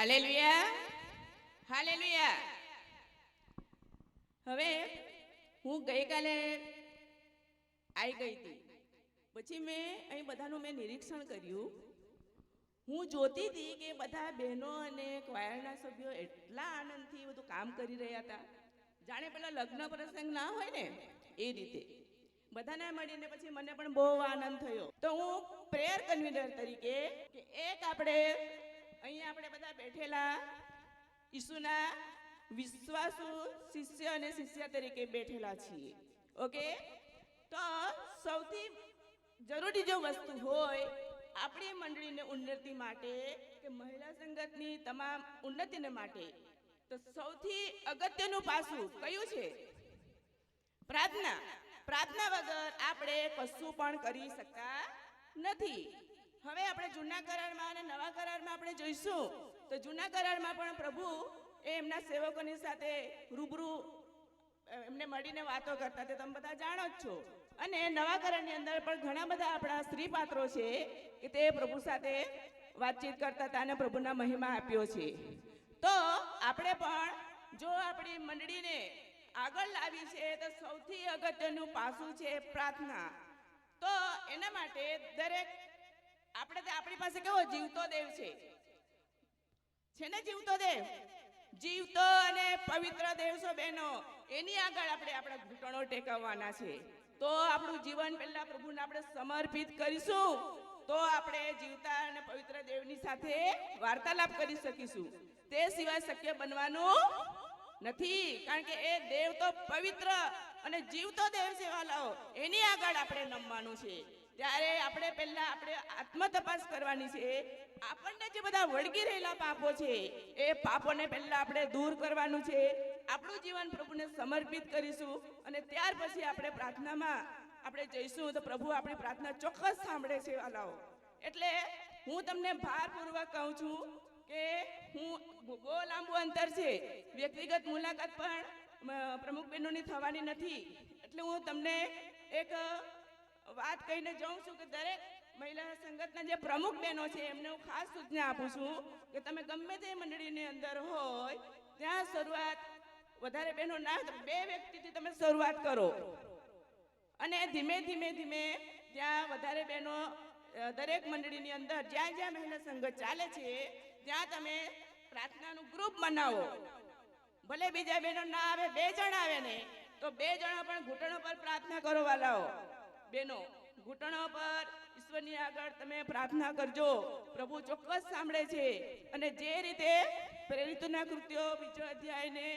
Hallelujah, hallelujah. હવે હું ગઈકાલે આવી ગઈ હતી. પછી મેં અહીં બધાનું નિરીક્ષણ કર્યું. હું જોતી હતી કે બધા બહેનો અને ક્વાયરના સભ્યો એટલા આનંદથી બધું કામ કરી રહ્યા હતા, જાણે પેલા લગ્ન પ્રસંગ ના હોય ને એ રીતે. બધાને મળીને પછી મને પણ બહુ આનંદ થયો. તો હું પ્રેયર કન્વીનર તરીકે કે એક આપણે અહીંયા આપણે બધા બેઠેલા ઈસુના વિશ્વાસુ શિષ્ય અને શિષ્ય તરીકે બેઠેલા છીએ. ઓકે, તો સૌથી જરૂરી જો વસ્તુ હોય આપણી મંડળીને ઉન્નતિ માટે કે મહિલા સંગતની તમામ ઉન્નતિને માટે, તો સૌથી અગત્યનું પાસું કયું છે? પ્રાર્થના. પ્રાર્થના વગર આપણે કશું પણ કરી શકતા નથી. હવે આપણે જૂના કરારમાં અને નવા કરારમાં આપણે જોઈશું તો જૂના કરારમાં પણ પ્રભુ એ એમના સેવકોની સાથે રૂબરૂ એમને મળીને વાતો કરતા તે તમે બધા જાણો જ છો. અને નવા કરારની અંદર પણ ઘણા બધા આપણા સ્ત્રી પાત્રો છે કે તે પ્રભુ સાથે વાતચીત કરતા હતા અને પ્રભુના મહિમા આપ્યો છે. તો આપણે પણ જો આપણી મંડળીને આગળ લાવી છે તો સૌથી અગત્યનું પાસું છે પ્રાર્થના. તો એના માટે દરેક આપણી પાસે કેવો જીવતો દેવ છે ને જીવતો દેવ, જીવતો અને પવિત્ર દેવ છો બહેનો, એની આગળ આપણે આપણા ઘૂંટણો ટેકવવાના છે. તો આપણું જીવન પહેલા પ્રભુને આપણે સમર્પિત કરીશું તો આપણે જીવતા અને પવિત્ર દેવની સાથે વાર્તાલાપ કરી શકીશું. તે સિવાય શક્ય બનવાનું નથી, કારણ કે એ દેવ તો પવિત્ર અને જીવતો દેવ છે વાલાઓ, એની આગળ આપણે નમવાનું છે. ત્યારે આપણે પહેલા આપણે આત્મ તપાસ કરવાની છે. આપણને જે બધા વળગી રહેલા પાપો છે એ પાપોને પહેલા આપણે દૂર કરવાનું છે. આપણું જીવન પ્રભુને સમર્પિત કરીશું અને ત્યાર પછી આપણે પ્રાર્થનામાં આપણે જઈશું તો પ્રભુ આપણી પ્રાર્થના ચોક્કસ સાંભળે છે વાલાઓ. એટલે હું તમને ભારપૂર્વક કહું છું કે હું બહુ લાંબુ અંતર છે, વ્યક્તિગત મુલાકાત પણ પ્રમુખ બહેનોની થવાની નથી. એટલે હું તમને એક વાત કહીને જાઉં છું કે દરેક મહિલા સંગતના જે પ્રમુખ બહેનો છે એમને હું ખાસ સૂચના આપું છું કે તમે ગમે તે મંડળીની અંદર હોય ત્યાં શરૂઆત વધારે બહેનો ના, 2 વ્યક્તિથી તમે શરૂઆત કરો અને ધીમે ધીમે ધીમે ત્યાં વધારે બહેનો દરેક મંડળીની અંદર જ્યાં જ્યાં મહિલા સંગત ચાલે છે ત્યાં તમે પ્રાર્થનાનું ગ્રુપ બનાવો. ભલે બીજા બહેનો ના આવે, 2 જણ આવે ને તો 2 જણા પણ ઘૂંટણો પર પ્રાર્થના કરો વાલાઓ. બહેનો ઘૂંટણો પર ઈશ્વરની આગળ તમે પ્રાર્થના કરજો, પ્રભુ ચોક્કસ સાંભળે છે. અને જે રીતે પ્રેરિતોના કૃત્યો 2 અધ્યાયને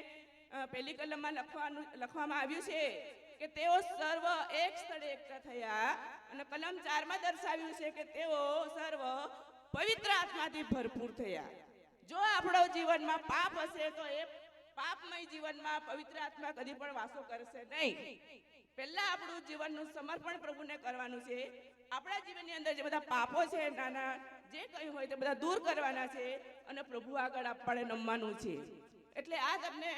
1 કલમમાં લખવામાં આવ્યું છે કે તેઓ સર્વ એક સ્થળે એકઠા થયા, અને કલમ 4માં દર્શાવ્યું છે કે તેઓ સર્વ પવિત્ર આત્માથી ભરપૂર થયા. જો આપણો જીવનમાં પાપ હશે તો એ પાપમય જીવનમાં પવિત્ર આત્મા કદી પણ વાસો કરશે નહીં. પહેલા આપણું જીવનનું સમર્પણ પ્રભુને કરવાનું છે. આપણા જીવનની અંદર જે બધા પાપો છે, નાના જે કંઈ હોય તે બધા દૂર કરવાના છે અને પ્રભુ આગળ આપણે નમવાનું છે. એટલે આ તમને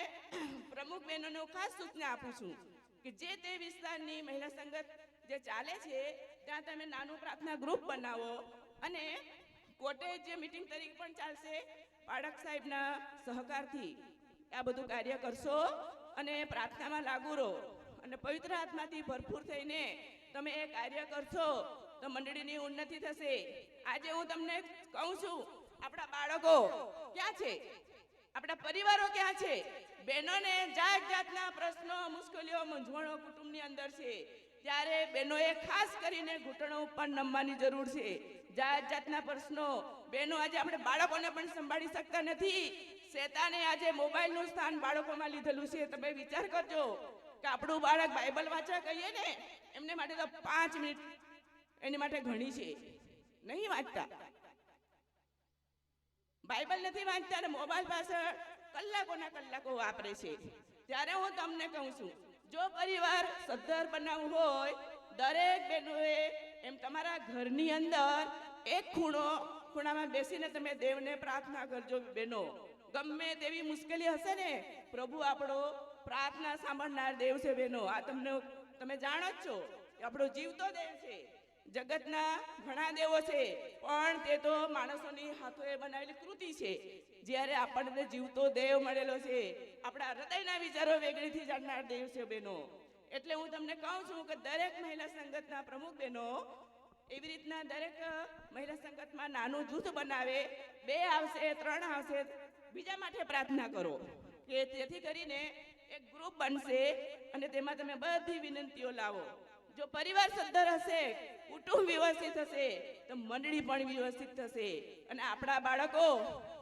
પ્રમુખ બહેનોને ખાસ સૂચના આપું છું કે જે તે વિસ્તારની મહિલા સંગત જે ચાલે છે ત્યાં તમે નાનું પ્રાર્થના ગ્રુપ બનાવો અને કોટેજ જે મીટિંગ તરીકે પણ ચાલશે, પાડક સાહેબના સહકારથી આ બધું કાર્ય કરશો અને પ્રાર્થનામાં લાગુ રહો અને પવિત્ર આત્માથી ભરપૂર થઈને તમે એ કાર્ય કરશો તો મંડળીની ઉન્નતિ થશે. આજે હું તમને કહું છું, આપણા બાળકો ક્યાં છે, આપણા પરિવારો ક્યાં છે? બહેનોને જાત જાતના પ્રશ્નો, મુશ્કેલીઓ, મૂંઝવણો કુટુંબની અંદર છે. ત્યારે બહેનોએ ખાસ કરીને ઘૂંટણો ઉપર નમવાની જરૂર છે. જાત જાતના પ્રશ્નો બહેનો આજે આપણે બાળકોને પણ સંભાળી શકતા નથી. શેતાને આજે મોબાઈલનું સ્થાન બાળકોમાં લીધેલું છે. તમે વિચાર કરજો કે આપણું બાળક બાઇબલ વાંચવા કહીએ ને એમને માટે તો 5 મિનિટ એની માટે ઘણી છે, નહીં વાંચતા, બાઇબલ નથી વાંચતા અને મોબાઈલ પાછળ કલાકોના કલાકો વાપરે છે. ત્યારે હું તમને કહું છું, જો પરિવાર સદ્ધર બનાવવું હોય દરેક બહેનોએ એમ તમારા ઘરની અંદર એક ખૂણામાં બેસીને તમે દેવને પ્રાર્થના કરજો. બહેનો ગમે તેવી મુશ્કેલી હશે ને પ્રભુ આપણો પ્રાર્થના સાંભળનાર દેવ છે. બહેનો આ તમે જાણો જ છો કે આપણો જીવતો દેવ છે. જગતના ઘણા દેવો છે પણ તે તો માણસોની હાથોએ બનાવેલી કૃતિ છે. જ્યારે આપણને જીવતો દેવ મળેલો છે, આપણા હૃદયના વિચારો વેગળીથી જાણનાર દેવ છે બહેનો. એટલે હું તમને કહું છું કે દરેક મહિલા સંગતના પ્રમુખ બહેનો એવી રીતના દરેક મહિલા સંગતમાં નાનું જૂથ બનાવે, 2 આવશે 3 આવશે, બીજા માટે પ્રાર્થના કરો કે જેથી કરીને એક ગ્રુપ બનશે અને તેમાં તમે બધી વિનંતીઓ લાવો. જો પરિવાર સદ્ધર હશે, કુટુંબ વ્યવસ્થિત હશે, તો મંડળી પણ વ્યવસ્થિત થશે. અને આપણા બાળકો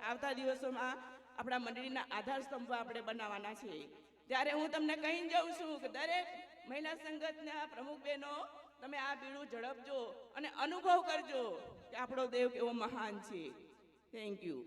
આવતા દિવસોમાં આપણા મંડળીના આધાર સ્તંભ આપણે બનાવવાના છે. ત્યારે હું તમને કહી જાઉં છું કે દરેક મહિલા સંગતના પ્રમુખ બહેનો તમે આ બીડું ઝડપજો અને અનુભવ કરજો કે આપણો દેવ કેવો મહાન છે. Thank you.